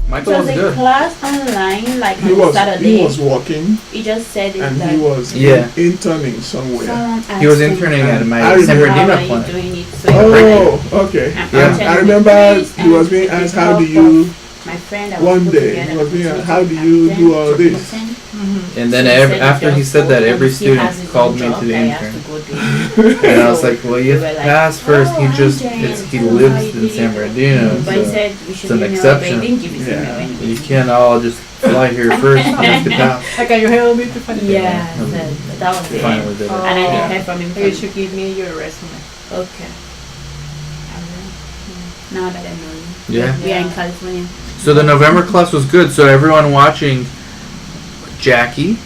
Michael It was was a good. class online, like He on Saturday. he was working He just said it and that he was Yeah. interning somewhere. someone He was asked him, interning at my I San remember- Bernardino how are you plant. doing it? So he was Oh, okay. I'm Yeah. interning I with remember Chris he was and being with the asked, how do help you, of my friend that was one put day, together he was being the asked, how do facility you do captain all to this? meeting. And then So he said after he just said that, go, every and he student has his called own me job to the that he has intern. to go do. And I was So like, well, you we have were to like, pass first. "Oh, He just, Andre, he tell us how lives you in did San it." Bernardino, But he so said we should it's an email, exception. but he didn't give his Yeah. email anyway. You can't all just fly here first. You have to pass. Like, can you help me to find it? Yeah, so that was the Finally end. did it. And I Oh. didn't hear from him. You should give me your resume. Okay. I will. Now that I know you. Yeah. We are in California. So the November class was good. So everyone watching, Jackie.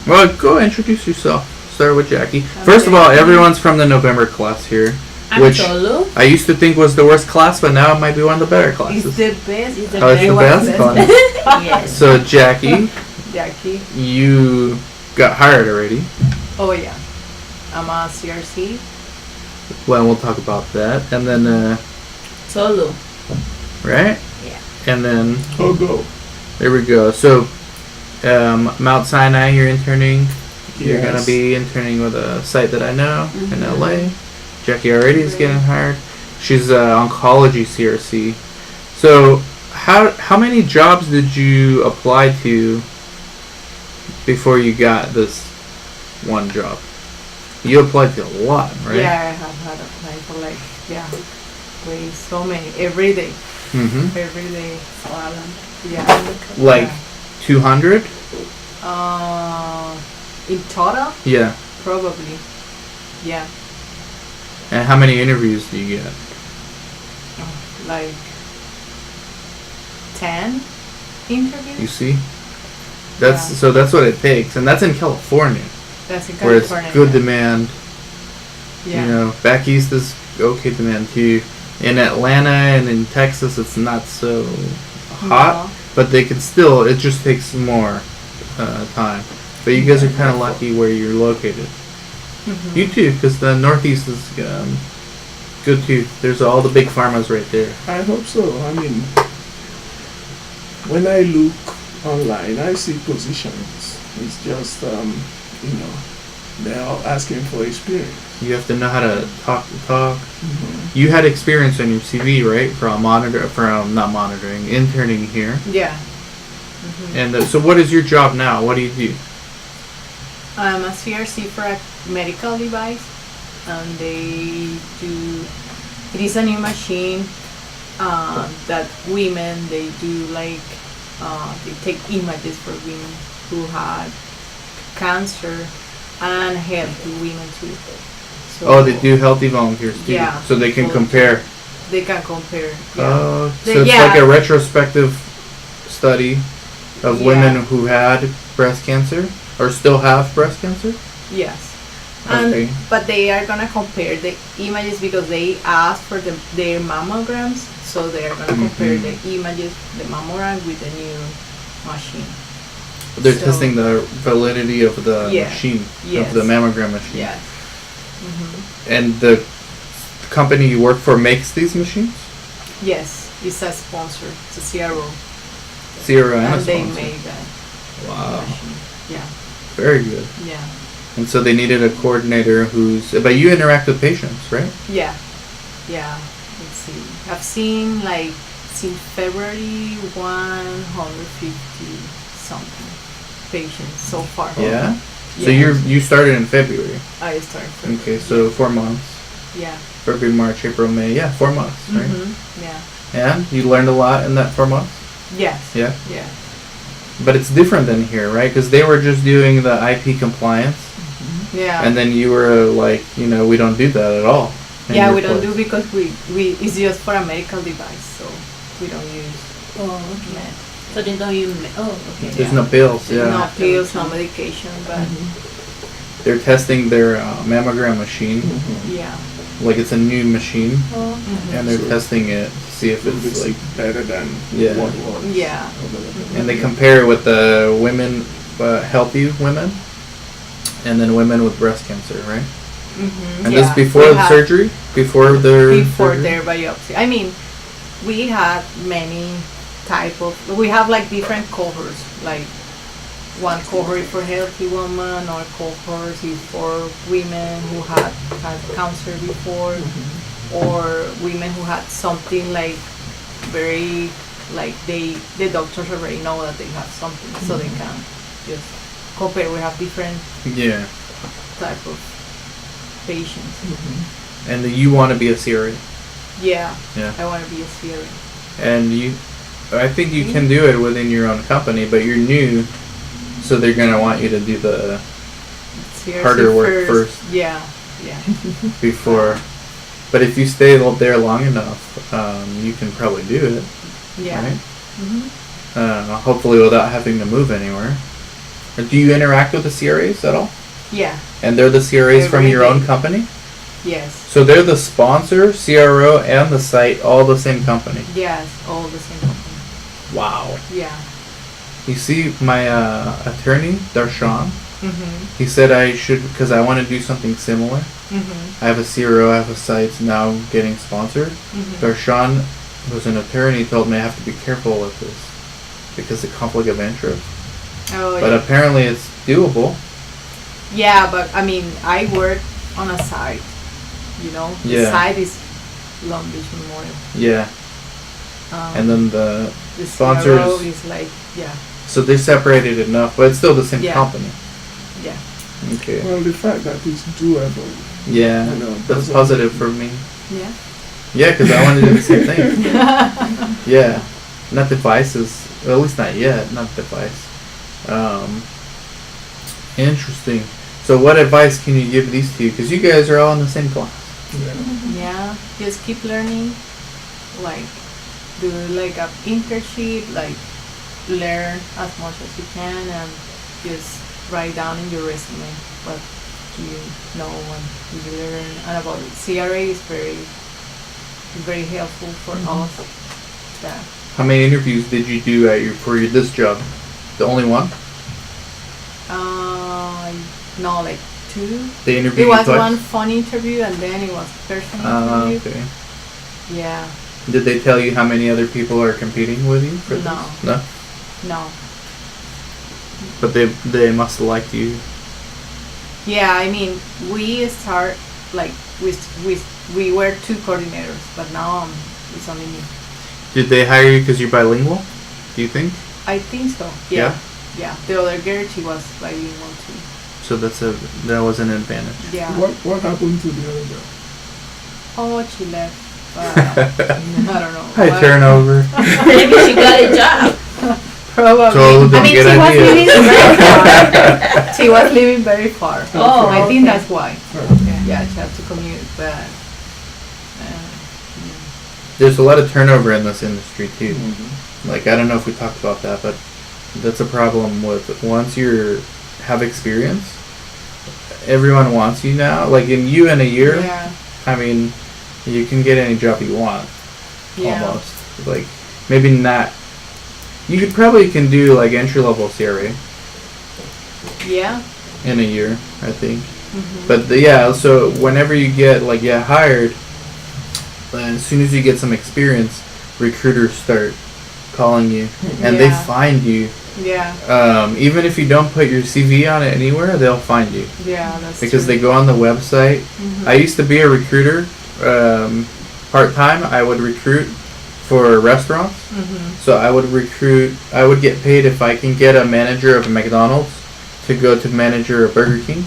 Well, go introduce yourself. Start with Jackie. First of all, everyone's from the November class here, I'm which Cholo. I used to think was the worst class, but now it might be one of the better It's classes. the best. It's the Oh, it's the best. best class. Yes. So Jackie, Jackie. you got hired already. Oh, yeah. I'm a CRC. Well, we'll talk about that, and then Solo. right, Yeah. and then Oh, go. there we go. So Mount Sinai, you're interning. You're Yes. gonna be interning with a site that I know in Mhm. LA. Jackie already is getting hired. She's oncology CRC. So how many jobs did you apply to before you got this one job? You applied to a lot, right? Yeah, I have had applied for like, yeah, way so many. Every day. Mm-hmm. Every day. Yeah. Like 200? In total, Yeah. probably. Yeah. And how many interviews do you get? Like 10 interviews. You see? That's Yeah. so that's what it takes, and that's in California, That's in where it's California. good demand. Yeah. You know, back east is okay demand too. In Atlanta and in Texas, it's not so hot, but they can still. It just takes more time. But you guys are kind of lucky where you're located. Mhm. You too, because the Northeast is good too. There's all the big pharmas right there. I hope so. I mean, when I look online, I see positions. It's just, they're all asking for experience. You have to know how to talk the talk. You had experience on your CV, right? Not monitoring, interning here. Yeah. And so, what is your job now? What do you do? I'm a CRC for a medical device, and they do. It is a new machine that women they do like they take images for women who had cancer and healthy women too. So Oh, they do healthy volunteers too. Yeah. So they can compare. They can compare. Yeah. Oh, They- so it's yeah. like a retrospective study of Yeah. women who had breast cancer or still have breast cancer. Yes. And Okay. but they are gonna compare the images because they ask for their mammograms, so they are gonna compare the images, the mammogram with the new machine. They're So- testing the validity of the Yeah. machine, Yes. of the mammogram machine. Yes. And the company you work for makes these machines? Yes, it's a sponsor. It's a CRO, CRA and a and they sponsor. made that Wow. machine. Yeah. Very good. Yeah. And so they needed a coordinator but you interact with patients, right? Yeah. Yeah. Let's see. I've seen like since February 150 something patients so far. Yeah? So Yeah. you started in February. I started February. Okay, so 4 months. Yeah. February, March, April, May. Yeah, 4 months, right? Yeah. And you learned a lot in that 4 months? Yes. Yeah. Yeah. But it's different than here, right? Because they were just doing the IP compliance. Yeah. And then you were like, we don't do that at all. in Yeah, your we don't place. do because we it's just for a medical device, so we don't use Oh, okay. med. So they don't even. Oh, okay. There's no pills, yeah. No pills, no medication, but They're testing their mammogram machine. yeah. Like it's a new machine. Oh, And they're So- testing it to see if it's It's like, better than Yeah. what was. Yeah. and they compare it with the women, healthy women, and then women with breast cancer, right? And this before the surgery, before their Before surgery? their biopsy. I mean, we had many type of. We have like different cohorts. Like one cohort is for healthy women, or cohort is for women who had cancer before, or women who had something like very like the doctors already know that they have something, so they can just compare. We have different type of patients. And you want to be a CRA. Yeah. Yeah. I want to be a CRA. And I think you can do it within your own company, but you're new, so they're gonna want you to do the CRC harder work first. Yeah. Before. But if you stay there long enough, you can probably do it. Yeah. Right? Hopefully without having to move anywhere. Or do you interact with the CRAs at all? Yeah. And they're the CRAs from Every your day. own company? Yes. So they're the sponsor, CRO, and the site, all the same company. Yes. All the same company. Wow. Yeah. You see, my attorney, Darshan, he said I should, because I want to do something similar. I have a CRO, I have a site now getting sponsored. Darshan, who's an attorney, told me I have to be careful with this because of conflict of interest. Oh, But apparently it's doable. yeah, but I mean, I work on a site. You know, the site is Long Beach Memorial. Yeah. And then the The sponsors. CRO is like, So they're separated enough, but it's still the same company. Yeah. Okay. Well, the fact that it's doable. Yeah, You know, that's doesn't- positive for me. Yeah. Yeah, because I want to do the same thing. Yeah, not devices. Well, at least not yet. Not device. Interesting. So, what advice can you give these two? Because you guys are all in the same class. Yeah. Just keep learning. Like, do like an internship. Like, learn as much as you can, and just write down in your resume what you know and you learn. And about it. CRA is very helpful for us. Yeah. How many interviews did you do for this job? The only one? No, like 2. They interviewed It you was twice? one phone interview, and then it was personal interview. Okay. Yeah. Did they tell you how many other people are competing with you for No. this? No. No. But they must have liked you. Yeah, I mean, we start like we were 2 coordinators, but now it's only me. Did they hire you because you're bilingual? Do you think? I think so. Yeah. Yeah. The other girl, she was bilingual too. So that was an advantage. Yeah. What happened to the other girl? Oh, she left. I don't know. High turnover. Maybe she got a job. Probably. So don't get she was ideas. living very far. She was living very far. Oh, I think okay. that's why. Okay. Yeah, she had to commute, but. There's a lot of turnover in this industry too. Like, I don't know if we talked about that, but that's a problem with once you have experience, everyone wants you now. Like in a year, Yeah. I mean, you can get any job you want. Yeah. Almost. Like, maybe not. You can do like entry level CRA Yeah. in a year, I think. But so whenever you get hired, as soon as you get some experience, recruiters start calling you, and they Yeah. find you. Yeah. Even if you don't put your CV on it anywhere, they'll find you Yeah. That's because true. they go on the website. I used to be a recruiter, part time. I would recruit for restaurants, so I would get paid if I can get a manager of a McDonald's to go to manager of Burger King,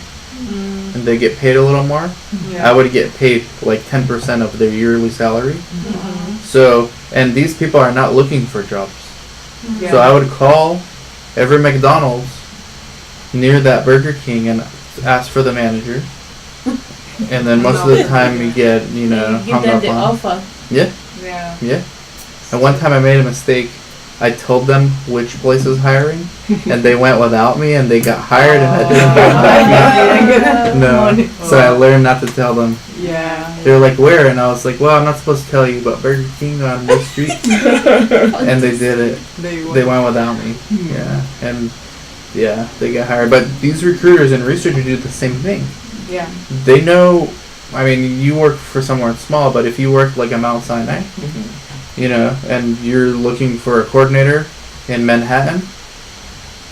and they get paid a little more. Yeah. I would get paid like 10% of their yearly salary. So, and these people are not looking for jobs. Yeah. So I would call every McDonald's near that Burger King and ask for the manager. And then most of the time you get, You give hung them up the on. offer. Yeah, Yeah. yeah. And one time I made a mistake. I told them which place was hiring, and they went without me, and they got hired, and I didn't get back. No, so I learned not to tell them. Yeah. They were like, "Where?" And I was like, "Well, I'm not supposed to tell you, but Burger King on this street." And they did it. They went without me. Yeah, and they got hired. But these recruiters and researchers do the same thing. Yeah. They know. I mean, you work for somewhere small, but if you work like a Mount Sinai, and you're looking for a coordinator in Manhattan,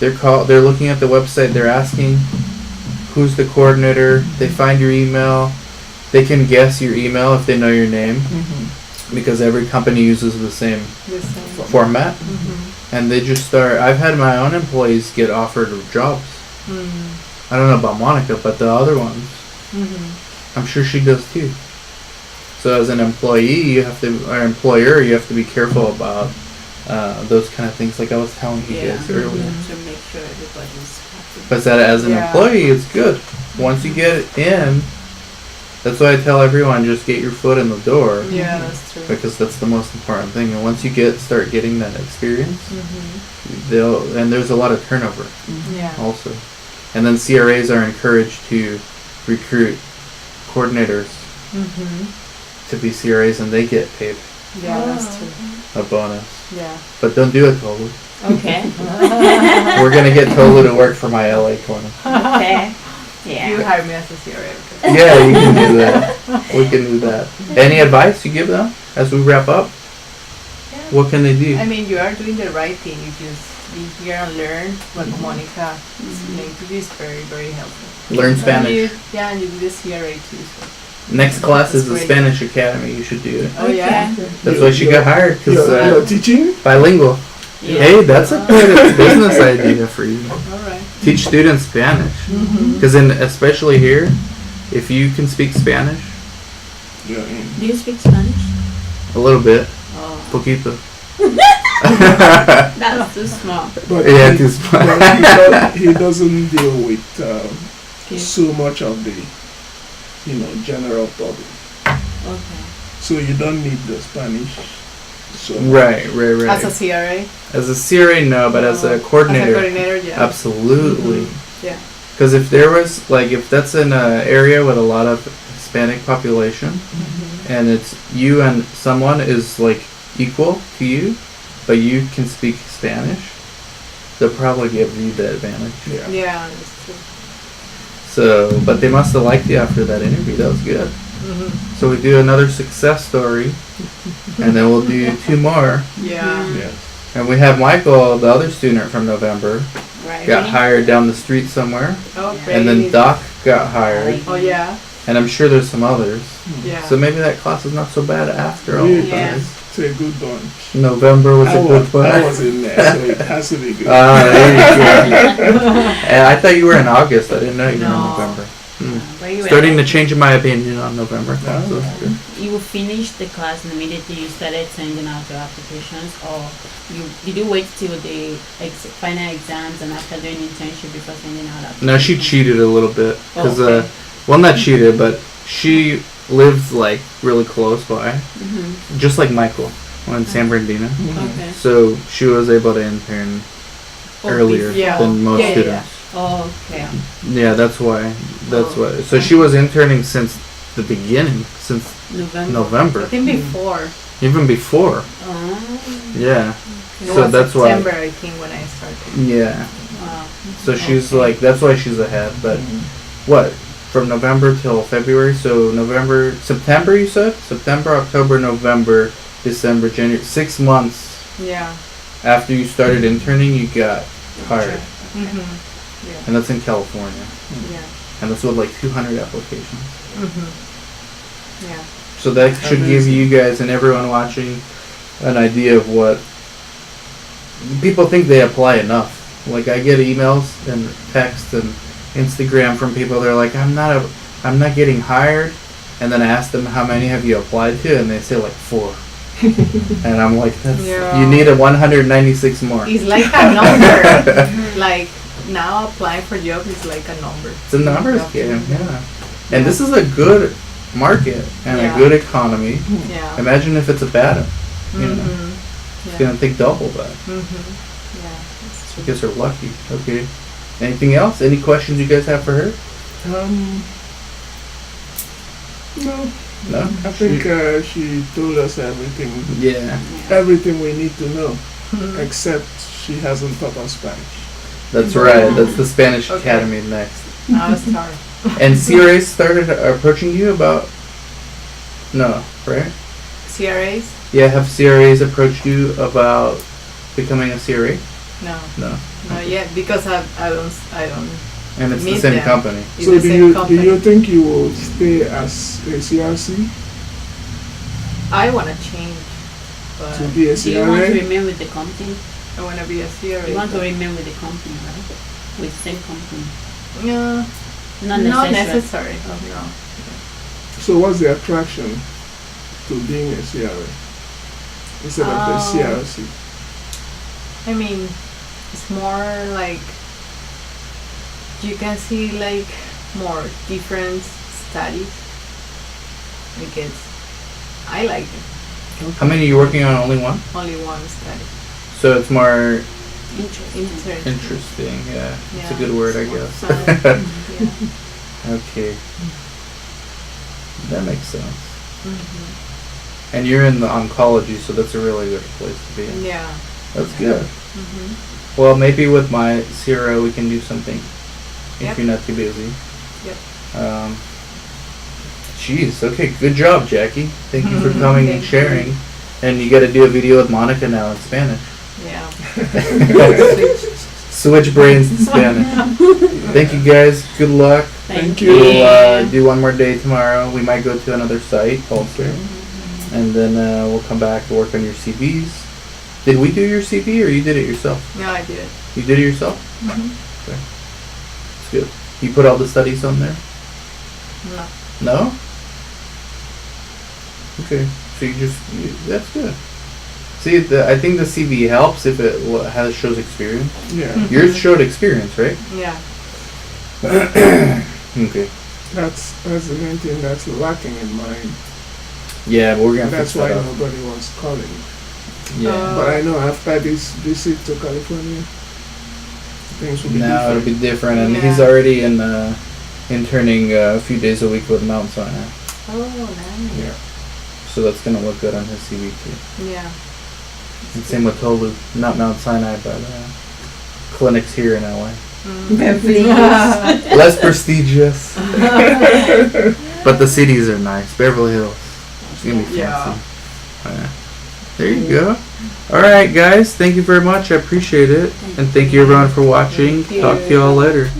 they're looking at the website, they're asking who's the coordinator, they find your email, they can guess your email if they know your name, because every company uses the same format, and they just start. I've had my own employees get offered jobs. I don't know about Monica, but the other ones, I'm sure she does too. So as an employee, or employer, you have to be careful about those kind of things, like I was telling you guys earlier. To make sure everybody's happy. But as an employee, it's good. Once you get in, that's why I tell everyone, just get your foot in the door. Yeah, that's true. Because that's the most important thing. And once you start getting that experience, and there's a lot of turnover also. And then CRAs are encouraged to recruit coordinators to be CRAs, and they get paid Yeah, that's true. a bonus. Yeah. But don't do it, Tolu. Okay. We're going to get Tolu to work for my LA corner. Okay. You Yeah. hire me as a CRA. Yeah, you can do that. We can do that. Any advice you give them as we wrap up? What can they do? I mean, you are doing the right thing. You just be here and learn what Monica explained to you is very, very helpful. Learn And Spanish. and you do the CRA too. So. Next class is the That's great. Spanish Academy. You should do it. Oh yeah. That's why she got hired, because You're teaching? bilingual. Yeah. Hey, that's a good business idea for you. All right. Teach students Spanish. Because especially here, if you can speak Spanish, You're in. Do you speak Spanish? a little bit, Oh. poquito. That's too small. But Yeah, he, too small. but he doesn't deal with Okay. so much of the, general public. Okay. So you don't need the Spanish. So Right. As a CRA. As a CRA, no, but as a As a coordinator, coordinator, yeah. absolutely. Yeah. Because if there was, if that's in an area with a lot of Hispanic population, and it's you and someone is, equal to you, but you can speak Spanish, they'll probably give you the advantage. Yeah. Yeah, that's true. So, but they must have liked you after that interview. That was good. So we do another success story, and then we'll do 2 more. Yeah. Yes. And we have Michael, the other student from November, Right. got hired down the street somewhere, Oh, Yeah. great. and then Doc got hired, Oh yeah. and I'm sure there's some others. Yeah. So maybe that class is not so bad after all. Yeah. It's a good bunch. November was a good one. I was in there, so it has to be good. There you go. And I thought you were in August. I didn't know you were in No. November. Where you Starting to at? change my opinion on November. So that's good. You finished the class and immediately you started sending out your applications, or did you wait till the final exams and after doing internship before sending out applications? No, she cheated a little bit because, Oh, okay. well, not cheated, but she lives really close by, just like Michael in San Bernardino. Okay. So she was able to intern Oh, earlier Yeah. than most Yeah, yeah, students. Oh, okay. Yeah, that's why. That's Oh. why. So she was interning since the beginning, since November. November, I think before. even before. Oh, Yeah. It So was that's why. September, I think, when I started. Yeah. wow. So she's Okay. that's why she's ahead. But what? From November till February. So September. You said September, October, November, December, January. 6 months Yeah. after you started interning, you got hired, Mhm. and that's in California, Yeah. and that's with 200 applications. Mhm. Yeah. So that should give Amazing. you guys and everyone watching an idea of what people think they apply enough. I get emails and texts and Instagram from people. They're like, I'm not getting hired, and then I ask them how many have you applied to, and they say 4. And I'm like, Yeah. you need a 196 more. It's like a number. Like now applying for jobs is like a number. It's a numbers game, yeah. And this is a good market and Yeah. a good economy. Yeah. Imagine if it's a bad, you know, Mhm. it's Yeah. gonna take double that. Mhm. Yeah. That's You true. guys are lucky. Okay. Anything else? Any questions you guys have for her? No, No. I think she told us everything Yeah, everything we need to know, except she hasn't taught us Spanish. that's right. That's the Spanish Okay. Academy next. Now it's hard. And CRA started approaching you about? No, right? CRAs? Yeah, have CRAs approached you about becoming a CRA? No, No. not yet, because I don't And it's the meet same them. company. It's So the do same you company. do you think you will stay as a CRC I want to change, but to be a Do you want to CRA? remain with the company? I want to be a CRA. You want to remain with the company, right? With the same company. No, Not not necessary. necessary. Okay. No. So what's the attraction to being a CRA instead of the CRC? I mean, it's more like you can see like more different studies because I like it. How many are you working on? Only one? Only one study. So it's more Interesting. interesting. Yeah, it's a Yeah. good word, I More guess. Yeah. Okay, that makes sense. Hmm. And you're in the oncology, so that's a really good place to be in. Yeah. That's good. Hmm. Well, maybe with my CRO we can do something if Yep. you're not too busy. Yep. Jeez, okay, good job, Jackie. Thank you for Mhm. coming and Thank sharing. And you got to do a video with Monica now in Spanish. Yeah. Switch brains to Spanish. Thank you guys. Good luck. Thank you. We'll do one more day tomorrow. We might go to another site also. And then we'll come back and work on your CVs. Did we do your CV or you did it yourself? No, I did it. You did it yourself? Hmm. That's good. You put all the studies on there? No. No? Okay. So that's good. See, I think the CV helps if it shows experience. Yeah, Yours showed experience, right? Yeah. Okay. that's the main thing that's lacking in mine. Yeah, but we're gonna That's fix why that up. nobody was calling. Yeah. But I know after this visit to California, things will be Now it'll different. be different, and he's Yeah. already interning a few days a week with Mount Sinai. Oh, nice. Yeah. So that's gonna look good on his CV too. Yeah. And same with Tolu, not Mount Sinai, but clinics here in LA. Beverly Less prestigious, but the cities are nice. Beverly Hills, it's gonna be fancy. Yeah. Yeah. There you go. All right, guys. Thank you very much. I appreciate it, and thank you everyone for watching. Thank you. Talk to you all later.